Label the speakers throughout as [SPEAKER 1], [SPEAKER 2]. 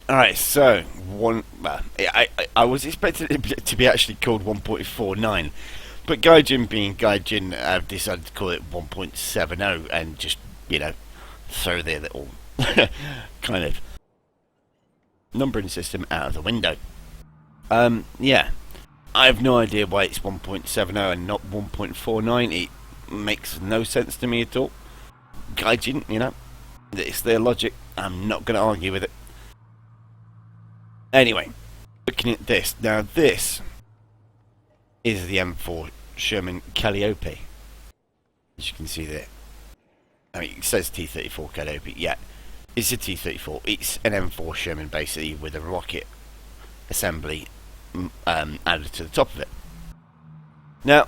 [SPEAKER 1] Alright, so well, I was expecting it to be actually called 1.49, but Gaijin being Gaijin, I've decided to call it 1.70 and just, you know, throw their little kind of numbering system out of the window. Yeah, I have no idea why it's 1.70 and not 1.49. It makes no sense to me at all. Gaijin, it's their logic. I'm not going to argue with it. Anyway, looking at this. Now, this is the M4 Sherman Calliope. As you can see there. I mean, it says T-34 Calliope. Yeah, it's a T-34. It's an M4 Sherman, basically, with a rocket assembly added to the top of it. Now,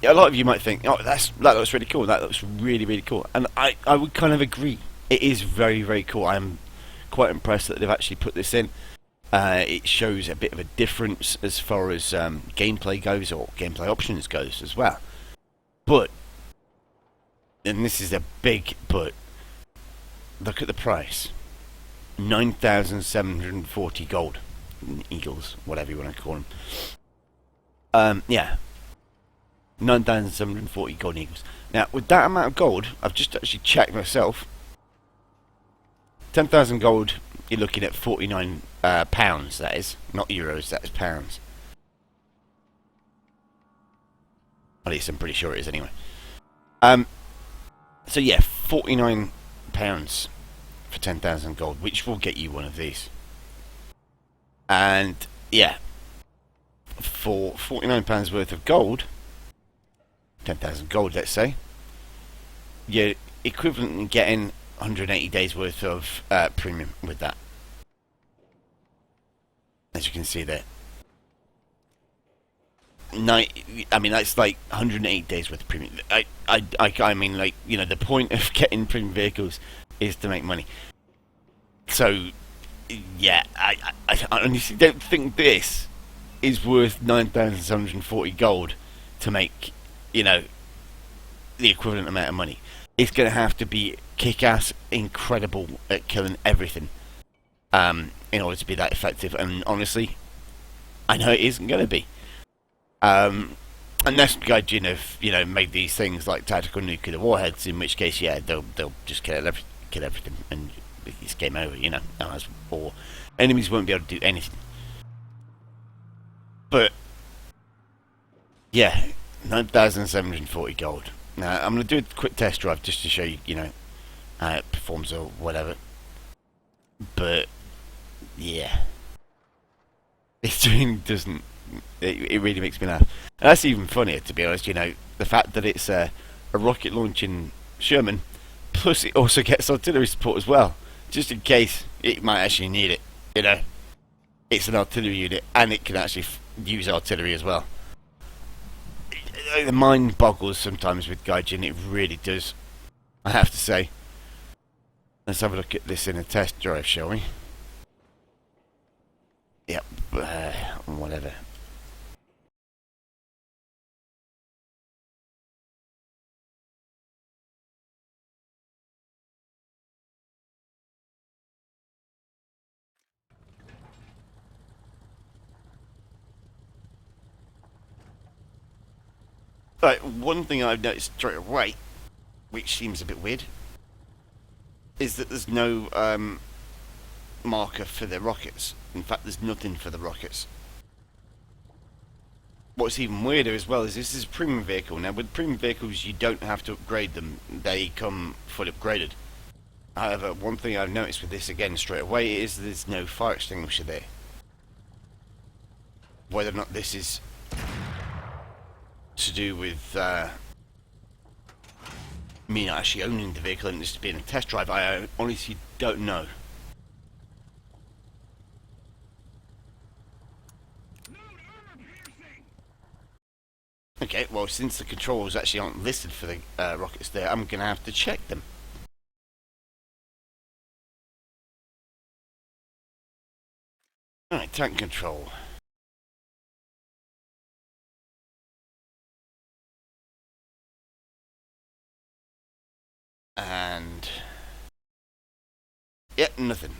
[SPEAKER 1] a lot of you might think, oh, that looks really cool. That looks really, really cool. And I would kind of agree. It is very, very cool. I'm quite impressed that they've actually put this in. It shows a bit of a difference as far as gameplay goes, or gameplay options goes as well. But, and this is a big but, look at the price. 9,740 gold. Eagles, whatever you want to call them. Yeah. 9,740 gold eagles. Now, with that amount of gold, I've just actually checked myself. 10,000 gold, you're looking at 49 pounds, that is. Not euros, that is pounds. At least I'm pretty sure it is anyway. So yeah, 49 pounds for 10,000 gold, which will get you one of these. And yeah, for 49 pounds worth of gold, 10,000 gold, let's say, you're equivalent in getting 180 days worth of premium with that. As you can see there. I mean, that's like 108 days worth of premium. I mean, like, the point of getting premium vehicles is to make money. So, yeah, I honestly don't think this is worth 9,740 gold to make, the equivalent amount of money. It's going to have to be kick-ass incredible at killing everything in order to be that effective. And honestly, I know it isn't going to be. Unless Gaijin have, made these things like tactical nuclear warheads, in which case, yeah, they'll just kill everything, and it's game over, or enemies won't be able to do anything. But yeah, 9,740 gold. Now I'm going to do a quick test drive just to show you, how it performs or whatever. But yeah, it really doesn't. It really makes me laugh. And that's even funnier, to be honest. The fact that it's a rocket launching Sherman, plus it also gets artillery support as well, just in case it might actually need it. It's an artillery unit, and it can actually use artillery as well. The mind boggles sometimes with Gaijin. It really does. I have to say. Let's have a look at this in a test drive, shall we? Yep. Whatever. Right, one thing I've noticed straight away, which seems a bit weird, is that there's no marker for the rockets. In fact, there's nothing for the rockets. What's even weirder as well is this is a premium vehicle. Now, with premium vehicles, you don't have to upgrade them. They come fully upgraded. However, one thing I've noticed with this again straight away is there's no fire extinguisher there. Whether or not this is to do with me not actually owning the vehicle and this being a test drive, I honestly don't know. Okay, well, since the controls actually aren't listed for the rockets there, I'm going to have to check them. Alright, tank control. And... yep, nothing.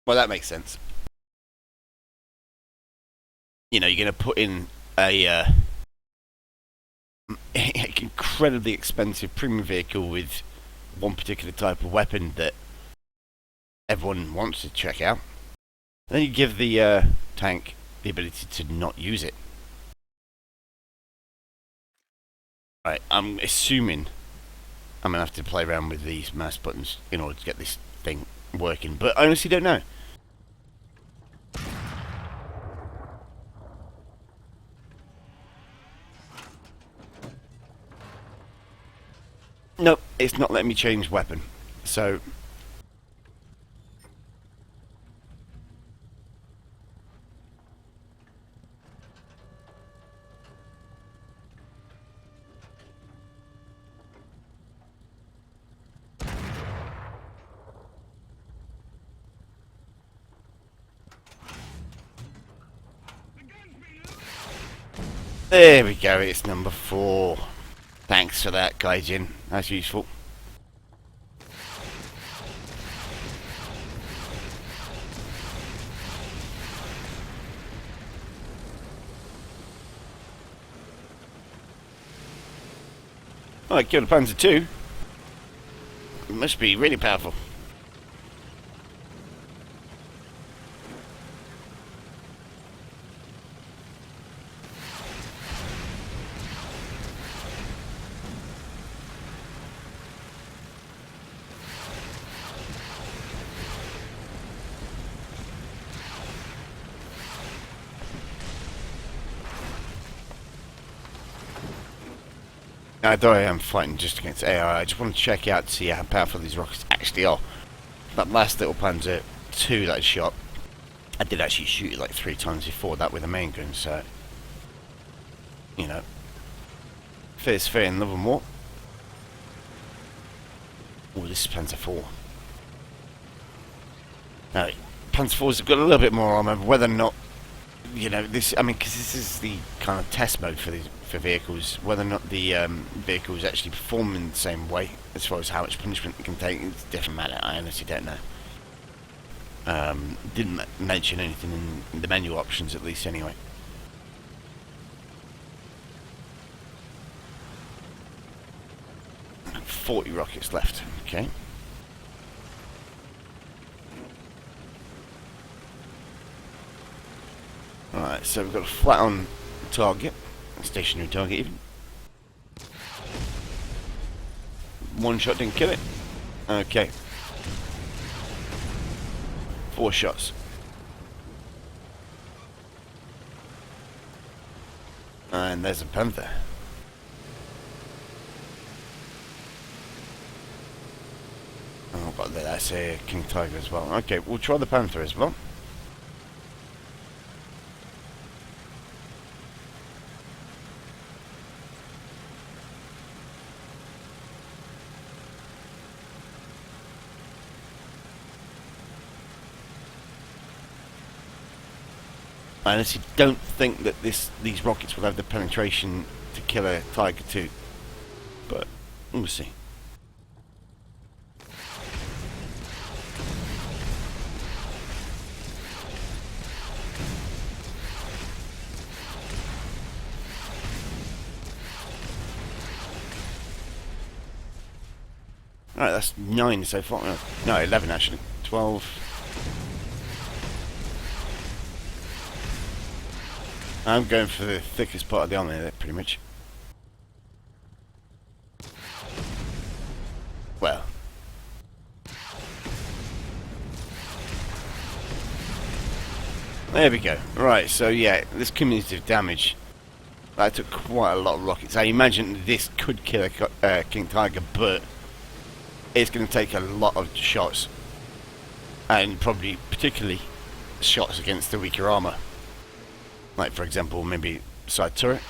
[SPEAKER 1] Well, that makes sense. You know, you're going to put in a incredibly expensive premium vehicle with one particular type of weapon that everyone wants to check out. Then you give the tank the ability to not use it. Right, I'm assuming I'm going to have to play around with these mouse buttons in order to get this thing working, but I honestly don't know. Nope, it's not letting me change weapon. So there we go, it's number 4. Thanks for that, Gaijin. That's useful. Alright, killed a Panzer II. It must be really powerful. Although I am fighting just against AI, I just want to check out to see how powerful these rockets actually are. That last little Panzer II that I shot, I did actually shoot it like 3 times before that with a main gun, so, you know, fair's fair and love and war. Oh, this is Panzer IV. Now, Panzer IVs have got a little bit more armor, but whether or not, you know, this, I mean, because this is the kind of test mode for vehicles, whether or not the vehicles actually perform in the same way as far as how much punishment they can take, it's a different matter. I honestly don't know. Didn't mention anything in the menu options, at least, anyway. And 40 rockets left. Okay. Alright, so we've got a flat on target, a stationary target even. One shot didn't kill it. Okay. 4 shots. And there's a Panther. Oh, but that's a King Tiger as well. Okay, we'll try the Panther as well. I honestly don't think that these rockets will have the penetration to kill a Tiger II, but we'll see. Alright, that's 9 so far. No, 11 actually. 12. I'm going for the thickest part of the armor there, pretty much. Well. There we go. Right, so yeah, this cumulative damage, that took quite a lot of rockets. I imagine this could kill a King Tiger, but it's going to take a lot of shots. And probably particularly shots against the weaker armor. Like, for example, maybe side turret.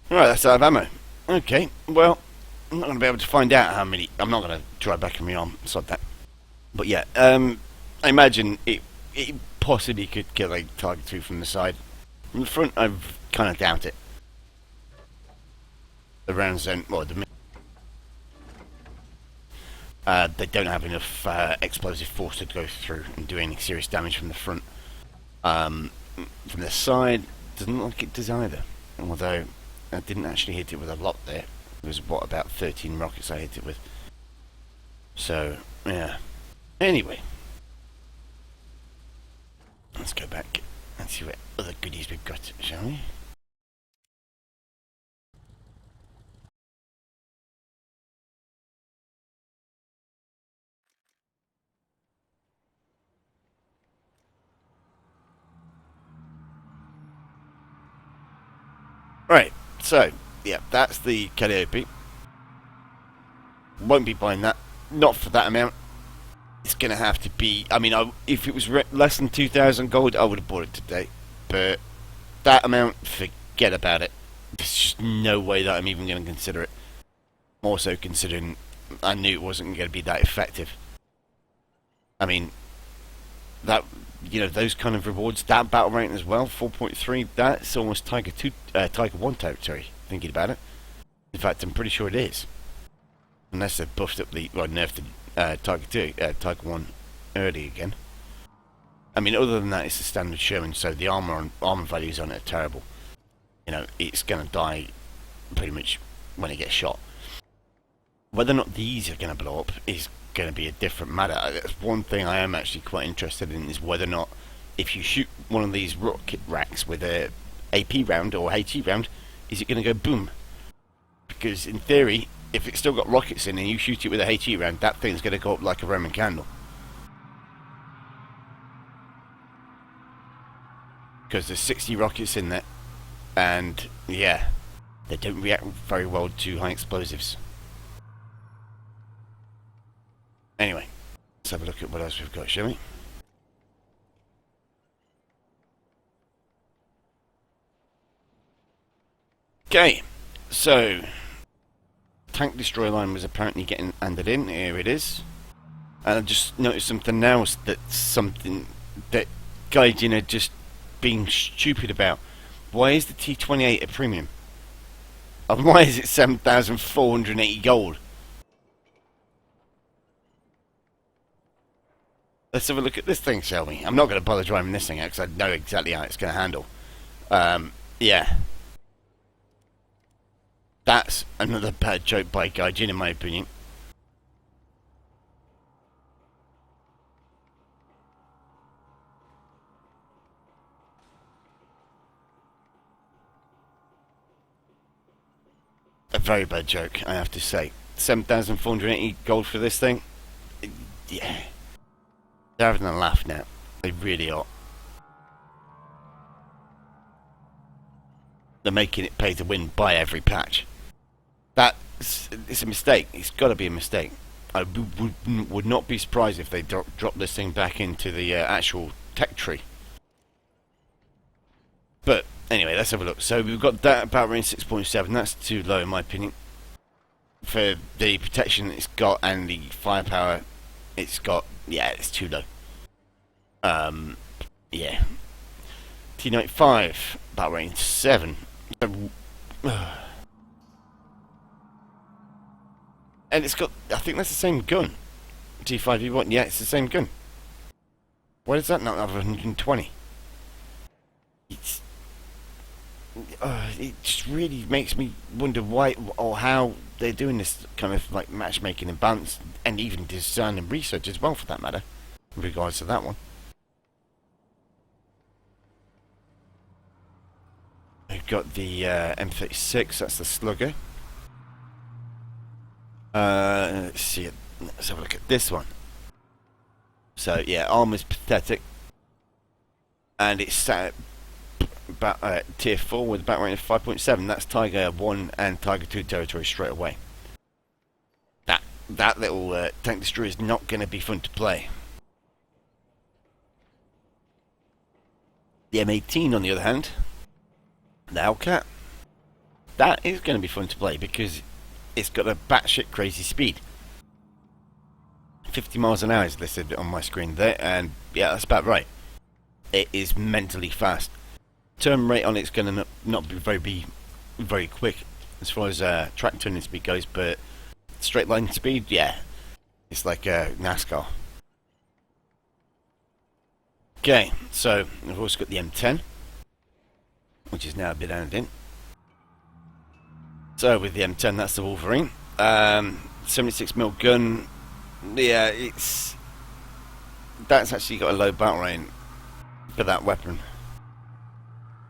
[SPEAKER 1] Right, that's out of ammo. Okay, well, I'm not going to be able to find out how many. I'm not going to try back in my arm. Sod that. But yeah, I imagine it possibly could kill a target 2 from the side. From the front, I kind of doubt it. The round zone, well, they don't have enough explosive force to go through and do any serious damage from the front. From the side, doesn't look like it does either. Although I didn't actually hit it with a lot there. It was what, about 13 rockets I hit it with. So yeah. Anyway, let's go back and see what other goodies we've got, shall we? Right, so, yeah, that's the Calliope. Won't be buying that. Not for that amount. It's going to have to be... I mean, if it was less than 2,000 gold, I would have bought it today. But that amount, forget about it. There's just no way that I'm even going to consider it. More so considering I knew it wasn't going to be that effective. I mean, that... You know, those kind of rewards, that battle rating as well, 4.3, that's almost Tiger 2, Tiger 1 territory, thinking about it. In fact, I'm pretty sure it is. Unless they've buffed up the, well, nerfed the Tiger 2, Tiger 1 early again. I mean, other than that, it's the standard Sherman, so the armor values on it are terrible. You know, it's going to die pretty much when it gets shot. Whether or not these are going to blow up is going to be a different matter. That's one thing I am actually quite interested in, is whether or not if you shoot one of these rocket racks with a AP round or HE round, is it going to go boom? Because in theory, if it's still got rockets in and you shoot it with a HE round, that thing's going to go up like a Roman candle. Because there's 60 rockets in there, and yeah, they don't react very well to high explosives. Anyway, let's have a look at what else we've got, shall we? Okay, so tank destroy line was apparently getting handed in. Here it is. And I just noticed something else, that Gaijin are just being stupid about. Why is the T28 a premium? And why is it 7,480 gold? Let's have a look at this thing, shall we? I'm not going to bother driving this thing out because I know exactly how it's going to handle. Yeah. That's another bad joke by Gaijin, in my opinion. A very bad joke, I have to say. 7,480 gold for this thing? Yeah. They're having a laugh now. They really are. They're making it pay to win by every patch. It's a mistake. It's got to be a mistake. I would not be surprised if they drop this thing back into the actual tech tree. But anyway, let's have a look. So we've got that about range 6.7. That's too low in my opinion. For the protection it's got and the firepower it's got, yeah, it's too low. Yeah. T95, about range 7. And it's got, I think that's the same gun. T5E1, yeah, it's the same gun. Why does that not have 120? It just really makes me wonder why or how they're doing this kind of like matchmaking and balance, and even design and research as well, for that matter, in regards to that one. We've got the M36, that's the Slugger. Let's see, let's have a look at this one. So yeah, armor's pathetic, and it's sat at tier 4 with a battle rate of 5.7. That's Tiger 1 and Tiger 2 territory straight away. That little tank destroyer is not going to be fun to play. The M18, on the other hand, the Hellcat, that is going to be fun to play because it's got a batshit crazy speed. 50 miles an hour is listed on my screen there, and yeah, that's about right. It is mentally fast. Turn rate on it's going to not be very quick as far as track turning speed goes, but straight line speed, yeah, it's like NASCAR. Okay, so we've also got the M10, which is now a bit added in. So with the M10, that's the Wolverine. 76mm gun. Yeah, that's actually got a low battle rate for that weapon.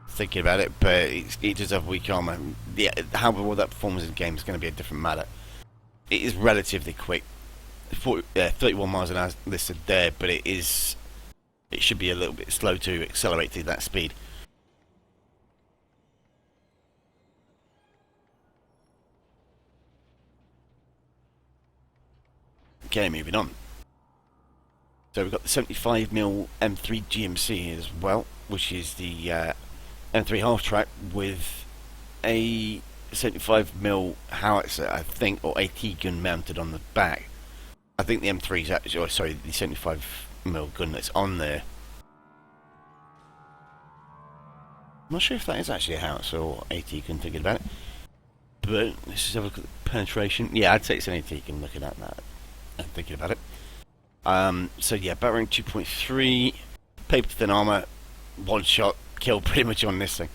[SPEAKER 1] Thinking about it, but it does have weak armor. Yeah, however, what that performs in the game is going to be a different matter. It is relatively quick. 31 miles an hour listed there, but it should be a little bit slow to accelerate to that speed. Okay, moving on. So we've got the 75mm M3 GMC as well, which is the M3 half track with a 75mm howitzer, I think, or AT gun mounted on the back. I think the M3 is actually, oh, sorry, the 75mm gun that's on there. I'm not sure if that is actually a howitzer or AT gun, thinking about it. But let's just have a look at the penetration. Yeah, I'd say it's an AT gun looking at that. I'm thinking about it. So yeah, battle rank 2.3, paper thin armor, one shot kill pretty much on this thing.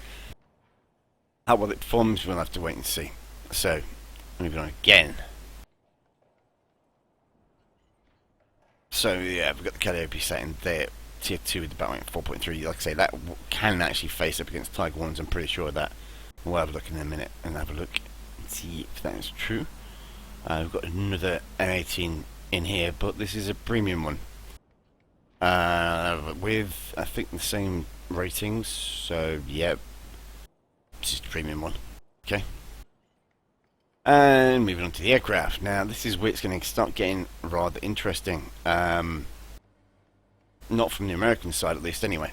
[SPEAKER 1] How well it performs, we'll have to wait and see. So, moving on again. So yeah, we've got the Calliope setting there, tier 2 with the battle rank 4.3. Like I say, that can actually face up against Tiger 1s, I'm pretty sure of that. We'll have a look in a minute and have a look and see if that is true. We've got another M18 in here, but this is a premium one. With, I think, the same ratings, so yeah, this is the premium one. Okay. And moving on to the aircraft. Now, this is where it's going to start getting rather interesting. Not from the American side, at least, anyway.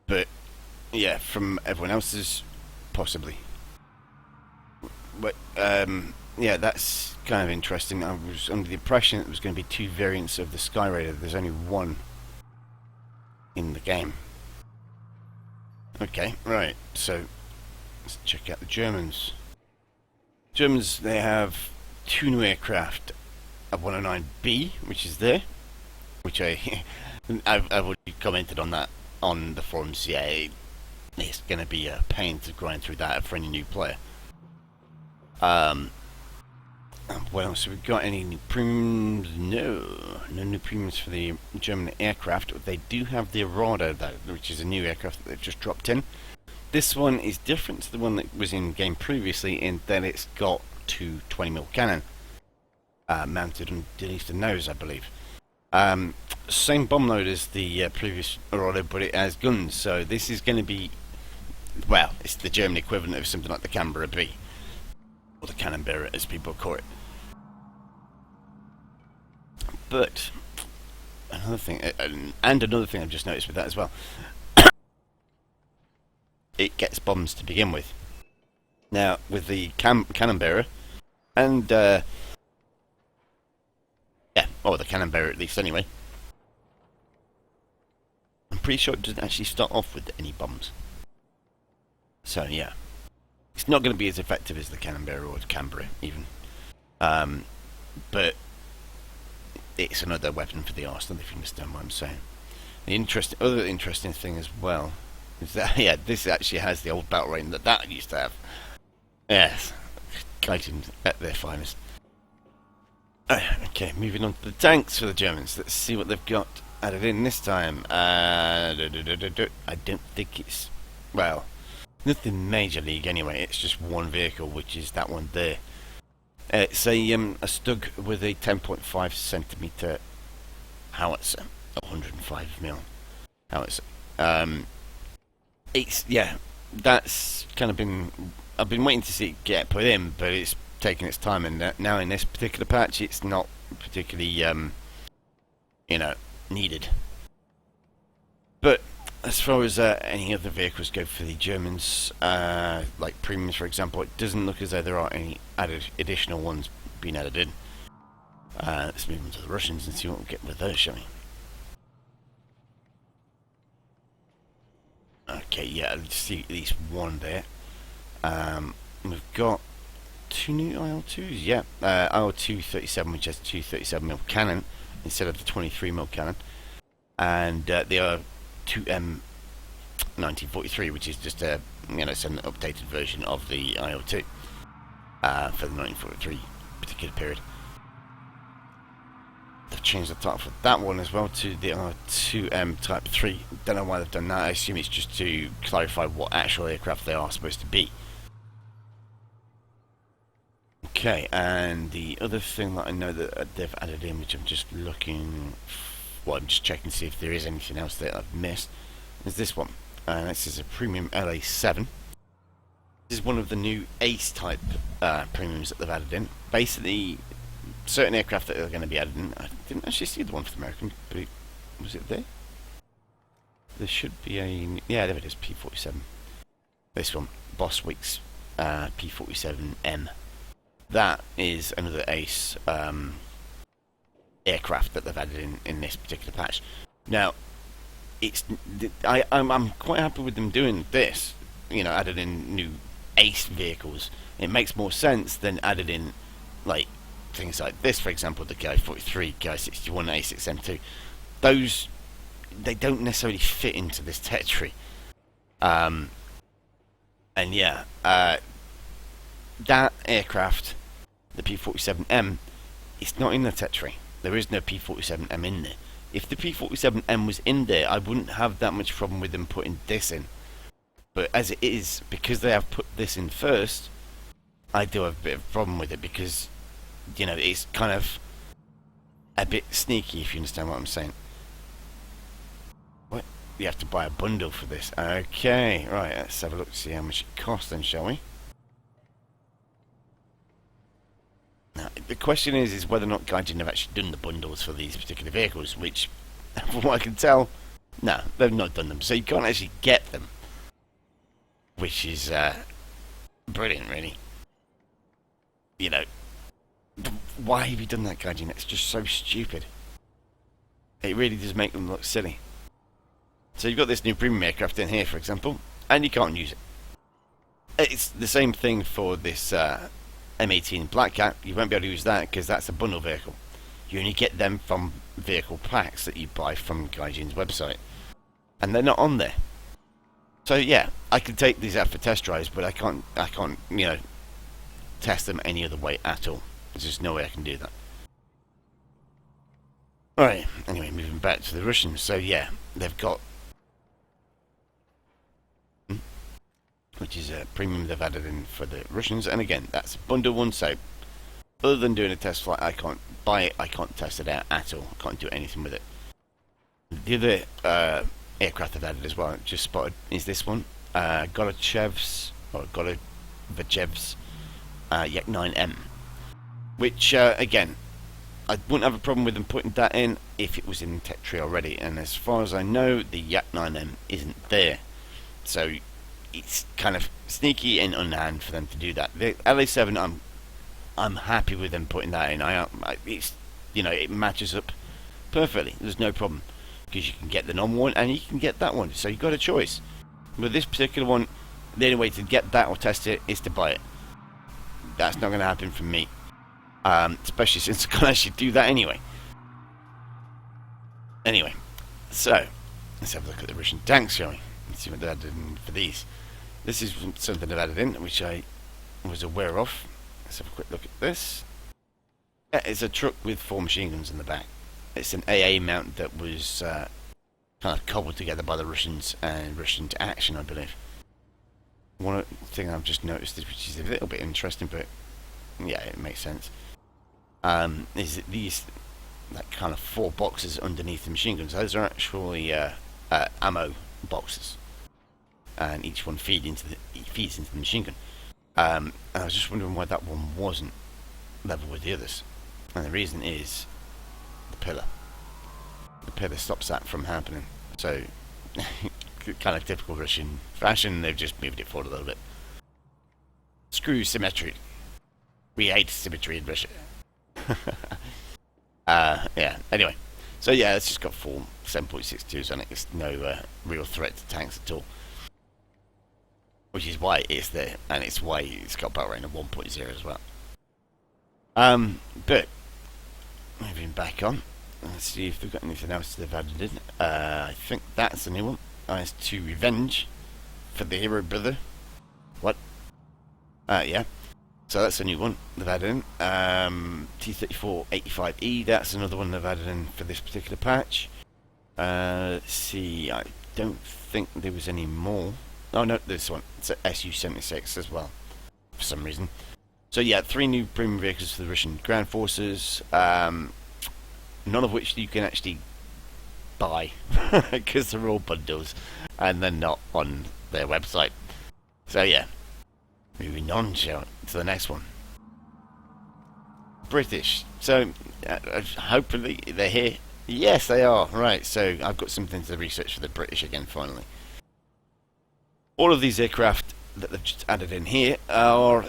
[SPEAKER 1] But, yeah, from everyone else's, possibly. But, yeah, that's kind of interesting. I was under the impression that there was going to be two variants of the Sky Raider. There's only one in the game. Okay, right, so let's check out the Germans. Germans, they have two new aircraft, a 109B, which is there, which I've already commented on that on the forums. Yeah, it's going to be a pain to grind through that for any new player. What else have we got? Any new premiums? No new premiums for the German aircraft. They do have the Arado though, which is a new aircraft that they've just dropped in. This one is different to the one that was in game previously in that it's got two 20mm cannon mounted underneath the nose, I believe. Same bomb load as the previous Arado, but it has guns. So this is going to be, well, it's the German equivalent of something like the Canberra B, or the Cannonbearer as people call it. But another thing, and another thing I've just noticed with that as well, it gets bombs to begin with. Now, with the Cannonbearer, and yeah, or the Cannonbearer at least anyway, I'm pretty sure it doesn't actually start off with any bombs. So yeah, it's not going to be as effective as the Cannonbearer or the Canberra even, but it's another weapon for the arsenal, if you understand what I'm saying. The other interesting thing as well is that, yeah, this actually has the old battle rate that used to have. Yes, Titans at their finest. Okay, moving on to the tanks for the Germans. Let's see what they've got added in this time. I don't think it's, well, nothing major league anyway. It's just one vehicle, which is that one there. It's a Stug with a 10.5cm howitzer, 105mm howitzer. It's, yeah, that's kind of been, I've been waiting to see it get put in, but it's taken its time, and now in this particular patch it's not particularly you know, needed. But as far as any other vehicles go for the Germans, like premiums for example, it doesn't look as though there are any additional ones being added in. Let's move on to the Russians and see what we get with those, shall we? Okay, yeah, let's see at least one there. We've got two new IL-2s, yeah. IL-237, which has 237mm cannon instead of the 23mm cannon, and the IL-2M1943, which is just a it's an updated version of the IL-2 for the 1943 particular period. They've changed the title for that one as well to the R2M Type 3. Don't know why they've done that. I assume it's just to clarify what actual aircraft they are supposed to be. Okay, and the other thing that I know that they've added in, which I'm just looking, well, I'm just checking to see if there is anything else that I've missed, is this one. And this is a premium LA7. This is one of the new Ace type premiums that they've added in. Basically, certain aircraft that are going to be added in. I didn't actually see the one for the American, but was it there? There should be a... yeah, there it is, P-47. This one, Boswick's P-47M. That is another Ace aircraft that they've added in this particular patch. Now, I'm quite happy with them doing this. Added in new Ace vehicles. It makes more sense than added in like things like this, for example, the Ki-43, Ki-61, A6M2. Those, they don't necessarily fit into this territory. And yeah, that aircraft, the P-47M, it's not in the territory. There is no P-47M in there. If the P-47M was in there, I wouldn't have that much problem with them putting this in. But as it is, because they have put this in first, I do have a bit of a problem with it because, it's kind of a bit sneaky, if you understand what I'm saying. What? You have to buy a bundle for this. Okay, right, let's have a look to see how much it costs then, shall we? Now, the question is whether or not Gaijin have actually done the bundles for these particular vehicles, which, from what I can tell, no, they've not done them. So you can't actually get them, which is brilliant, really. Why have you done that, Gaijin? That's just so stupid. It really does make them look silly. So you've got this new premium aircraft in here, for example, and you can't use it. It's the same thing for this M18 Black Cat. You won't be able to use that because that's a bundle vehicle. You only get them from vehicle packs that you buy from Gaijin's website, and they're not on there. So yeah, I can take these out for test drives, but I can't, test them any other way at all. There's just no way I can do that. Alright, anyway, moving back to the Russians. So yeah, they've got, which is a premium they've added in for the Russians, and again, that's a bundle one, so other than doing a test flight, I can't buy it, I can't test it out at all, I can't do anything with it. The other aircraft they've added as well, just spotted, is this one, Gorachev's Yak 9M, which again, I wouldn't have a problem with them putting that in if it was in the tech tree already, and as far as I know, the Yak 9M isn't there, so it's kind of sneaky and underhand for them to do that. The LA7, I'm happy with them putting that in. It's it matches up perfectly. There's no problem because you can get the normal one and you can get that one, so you've got a choice. With this particular one, the only way to get that or test it is to buy it. That's not going to happen from me, especially since I can't actually do that anyway. Anyway, so let's have a look at the Russian tanks, shall we? Let's see what they added in for these. This is something they've added in, which I was aware of. Let's have a quick look at this. Yeah, it's a truck with 4 machine guns in the back. It's an AA mount that was kind of cobbled together by the Russians and rushed into action, I believe. One thing I've just noticed, which is a little bit interesting, but yeah, it makes sense, is that these kind of 4 boxes underneath the machine guns, those are actually ammo boxes, and each one feeds into the machine gun. And I was just wondering why that one wasn't level with the others, and the reason is the pillar. The pillar stops that from happening. So kind of typical Russian fashion. They've just moved it forward a little bit. Screw symmetry. We hate symmetry in Russia. Yeah, anyway. So yeah, it's just got 4 7.62s on it. It's no real threat to tanks at all. Which is why it is there, and it's why it's got battle rating of 1.0 as well. But moving back on, let's see if they've got anything else they've added in. I think that's a new one. IS-2 Revenge for the hero brother. What? Yeah. So that's a new one they've added in. T-34-85E, that's another one they've added in for this particular patch. Let's see, I don't think there was any more. Oh no, this one. It's a Su-76 as well, for some reason. So yeah, 3 new premium vehicles for the Russian ground forces, none of which you can actually buy, because they're all bundles, and they're not on their website. So yeah, moving on to the next one. British. So, hopefully they're here. Yes, they are. Right, so I've got something to research for the British again, finally. All of these aircraft that they've just added in here are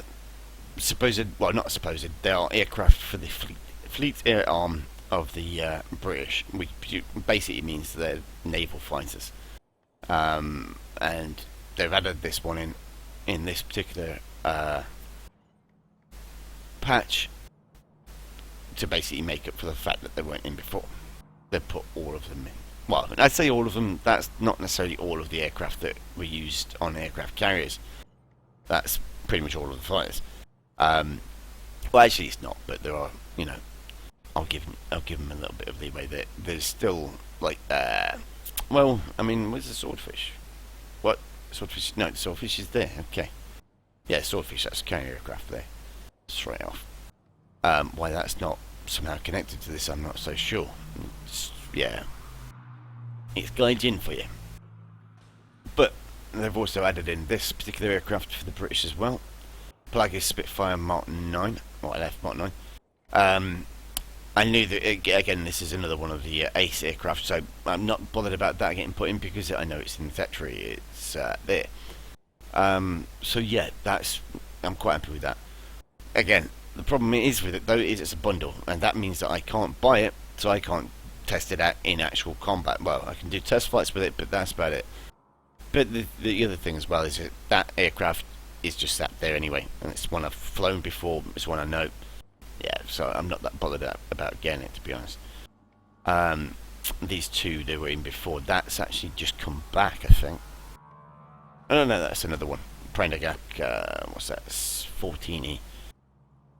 [SPEAKER 1] supposed, well, not supposed, they are aircraft for the fleet air arm of the British, which basically means they're naval fighters. And they've added this one in this particular patch to basically make up for the fact that they weren't in before. They put all of them in. Well, I'd say all of them. That's not necessarily all of the aircraft that were used on aircraft carriers. That's pretty much all of the fighters. Well, actually, it's not. But there are, you know, I'll give them a little bit of leeway. There's still like, well, I mean, where's the swordfish? What swordfish? No, the swordfish is there. Okay, yeah, swordfish. That's a carrier aircraft there. Straight off. Why that's not somehow connected to this, I'm not so sure. Yeah. It's Gaijin for you. But they've also added in this particular aircraft for the British as well. Plagg Spitfire Mark 9, or LF Mark 9. I knew that, again, this is another one of the Ace aircraft, so I'm not bothered about that getting put in because I know it's in the factory, it's there. So yeah, I'm quite happy with that. Again, the problem is with it though is it's a bundle, and that means that I can't buy it, so I can't test it out in actual combat. Well, I can do test flights with it, but that's about it. But the other thing as well is that aircraft is just sat there anyway, and it's one I've flown before, it's one I know. Yeah, so I'm not that bothered about getting it, to be honest. These 2 they were in before, that's actually just come back, I think. Oh no, that's another one. Prendergak, what's that? 14E.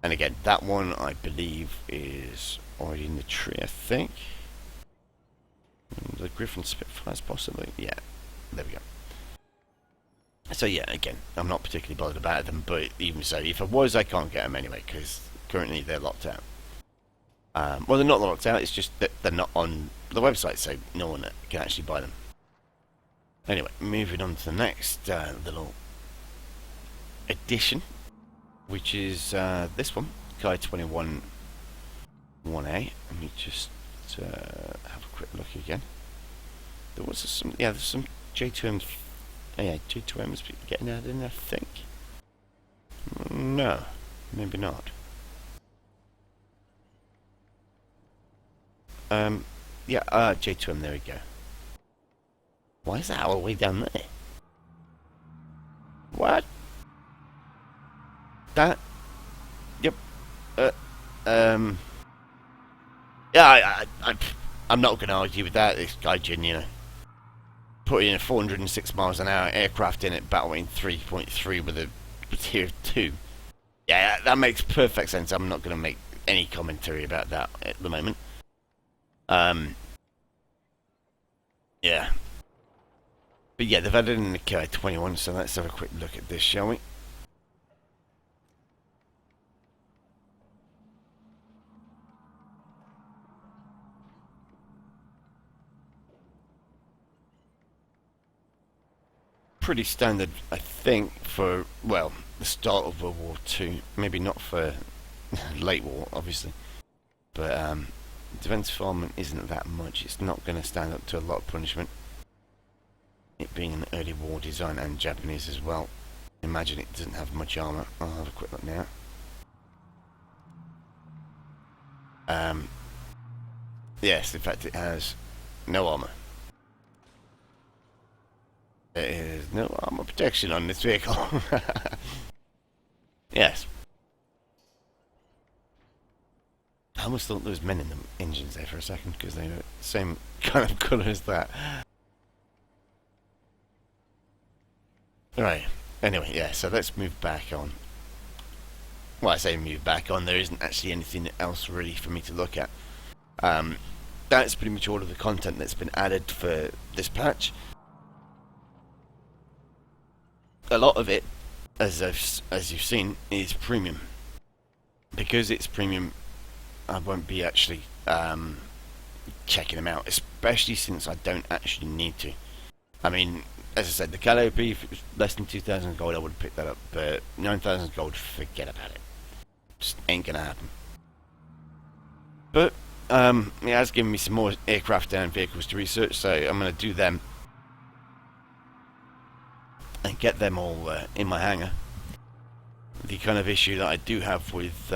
[SPEAKER 1] And again, that one I believe is already in the tree, I think. The Griffin Spitfires, possibly. Yeah, there we go. So yeah, again, I'm not particularly bothered about them, but even so, if I was, I can't get them anyway, because currently they're locked out. Well, they're not locked out, it's just that they're not on the website, so no one can actually buy them. Anyway, moving on to the next little addition, which is this one, Kai-21 1A. Let me just have a quick look again. There was some, yeah, there's some J2Ms. Yeah, J2Ms getting added in, I think. No, maybe not. Yeah, J2M, there we go. Why is that all the way down there? What? That? Yep. Yeah, I'm not going to argue with that. This Gaijin, you know, putting a 406 miles an hour aircraft in it, battling 3.3 with a tier 2. Yeah, that makes perfect sense. I'm not going to make any commentary about that at the moment. Yeah. But yeah, they've added in the Ki-21, so let's have a quick look at this, shall we? Pretty standard, I think, for, well, the start of World War II. Maybe not for late war, obviously. But defence farming isn't that much. It's not going to stand up to a lot of punishment. It being an early war design and Japanese as well. Imagine it doesn't have much armour. I'll have a quick look now. Yes, in fact it has no armour. There is no armour protection on this vehicle. Yes. I almost thought there was men in the engines there for a second because they were the same kind of colour as that. Right. Anyway, yeah, so let's move back on. Well, I say move back on, there isn't actually anything else really for me to look at. That's pretty much all of the content that's been added for this patch. A lot of it, as you've seen, is premium. Because it's premium, I won't be actually checking them out, especially since I don't actually need to. I mean, as I said, the Calliope, if it was less than 2,000 gold, I would have picked that up, but 9,000 gold, forget about it. Just ain't gonna happen. But it has given me some more aircraft and vehicles to research, so I'm going to do them and get them all in my hangar. The kind of issue that I do have with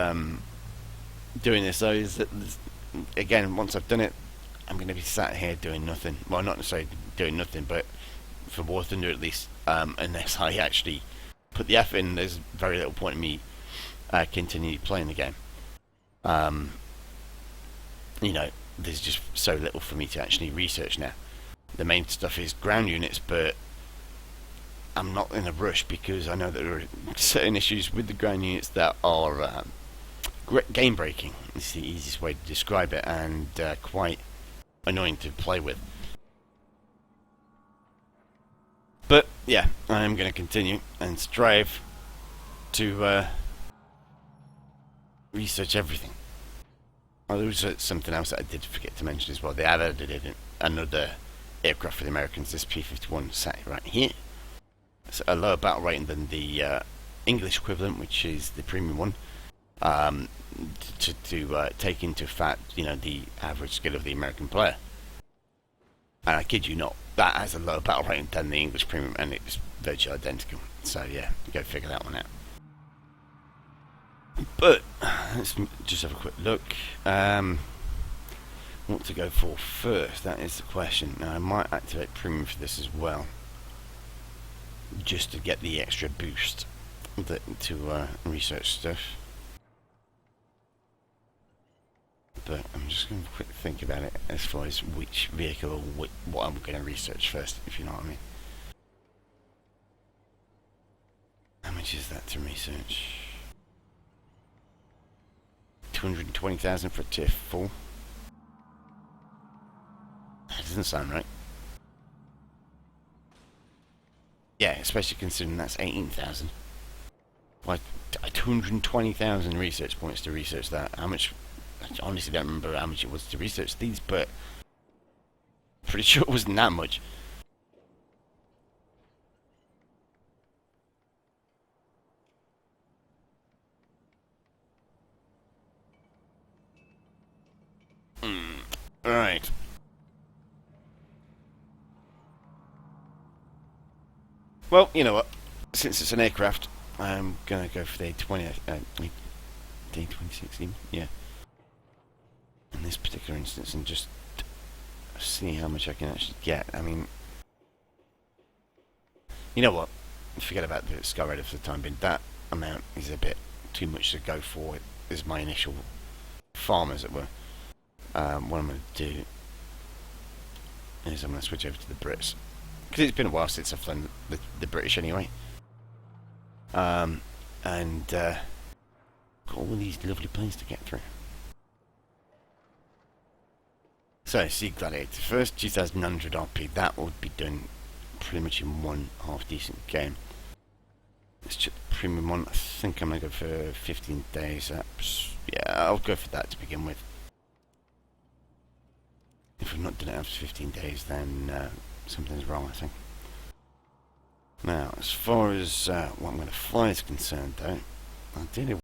[SPEAKER 1] doing this though is that, again, once I've done it, I'm going to be sat here doing nothing. Well, not necessarily doing nothing, but for War Thunder at least, unless I actually put the effort in, there's very little point in me continue playing the game. You know, there's just so little for me to actually research now. The main stuff is ground units, but I'm not in a rush because I know that there are certain issues with the ground units that are game breaking. It's the easiest way to describe it, and quite annoying to play with. But yeah, I am going to continue and strive to research everything. Oh, there was something else that I did forget to mention as well. They have added another aircraft for the Americans. This P-51 sat right here. It's a lower battle rating than the English equivalent, which is the premium one. To take into fact, you know, the average skill of the American player. And I kid you not, that has a lower battle rating than the English premium, and it's virtually identical. So yeah, go figure that one out. But let's just have a quick look. What to go for first? That is the question. Now I might activate premium for this as well, just to get the extra boost to research stuff. But I'm just going to quick think about it as far as which vehicle or what I'm going to research first, if you know what I mean. How much is that to research? 220,000 for tier 4. That doesn't sound right. Yeah, especially considering that's 18,000. Why, 220,000 research points to research that. How much? I honestly don't remember how much it was to research these, but pretty sure it wasn't that much. Right. Well, you know what? Since it's an aircraft, I'm gonna go for the D2016. Yeah. In this particular instance, and just see how much I can actually get. I mean, you know what? Forget about the Sky Raider for the time being. That amount is a bit too much to go for as my initial farm, as it were. What I'm going to do is I'm going to switch over to the Brits, because it's been a while since I've flown the British anyway. And got all these lovely planes to get through. So, Sea Gladiator first, 2,900 RP. That would be done pretty much in one half decent game. Let's check the premium one. I think I'm going to go for 15 days. Yeah, I'll go for that to begin with. If I've not done it after 15 days, then something's wrong, I think. Now, as far as what I'm going to fly is concerned, though, ideally